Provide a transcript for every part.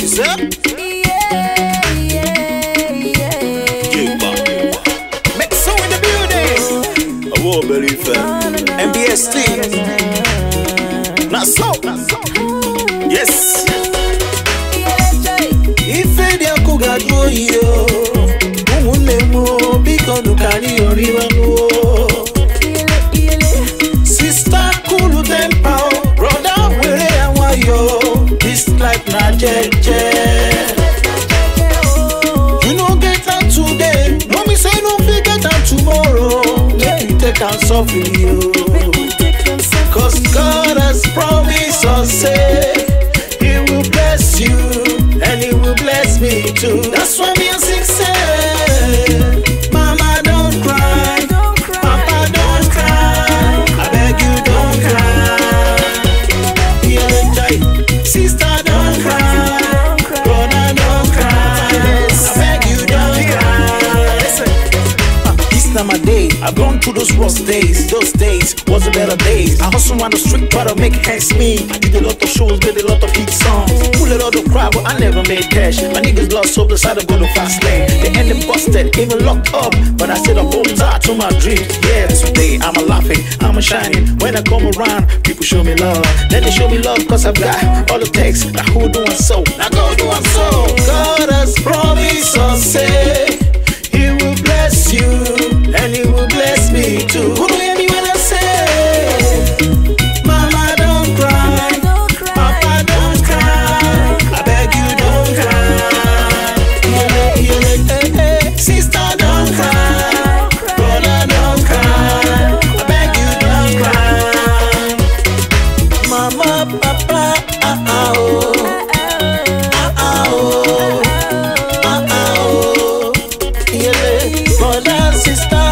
Is that? Mexo in the building. I won't believe it. MBST. Not so. Yes. If they are kuga do yo, umunemo because you carry your river. Sister cool temper, brother where am yo? This life na jeje. You no get am today, no me say no fit get am tomorrow. Make you take am softly yo. Cause God has promised us say He will bless you and He will bless me too. That's why me sing say, Mama don't cry, Papa don't cry, I beg you don't cry. Sister don't cry, brother don't cry, I beg you don't cry. Listen, this time of day, I've gone through those worst days. Those days was the better days. I hustle on the street, try to make hands me. I did a lot of shows, made a lot of hit songs. Pull a lot of crowd, but I never made cash. My niggas lost hope, decided to go to fast lane. They ended busted, even locked up. But I said I hold tight to my dreams. Yeah, today I'm a laughing, I'm a shining. When I come around, people show me love. Then they show me love, cause I've got all the text. Now who doing so? Now go do I'm so. God has promised us, say He will bless you and He will bless me too. Who do you hear me when I say, Mama don't cry, Papa don't cry, I beg you don't cry. Sister don't cry, brother don't cry, I beg you don't cry. Mama, Papa, oh. Brother, sister,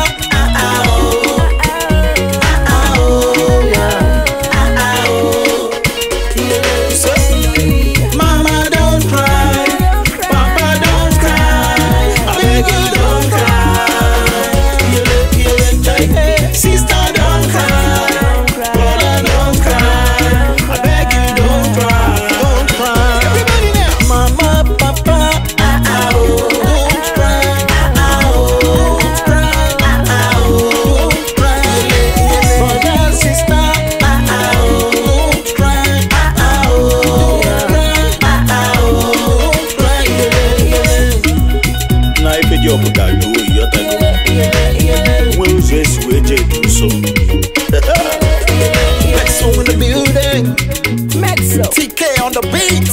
Mama don't cry, Papa don't cry, I beg you don't cry. Sister don't cry, brother don't cry, I beg you don't cry. Don't cry. Everybody now. Mama, Papa, don't cry. Don't cry. Brother, sister, don't cry. Na ife di obuga do yo tego. We use we je do so. Mexo in the building. Mexo. TK on the beat.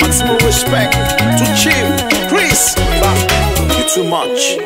Maximum respect to Chief Chris. You too much.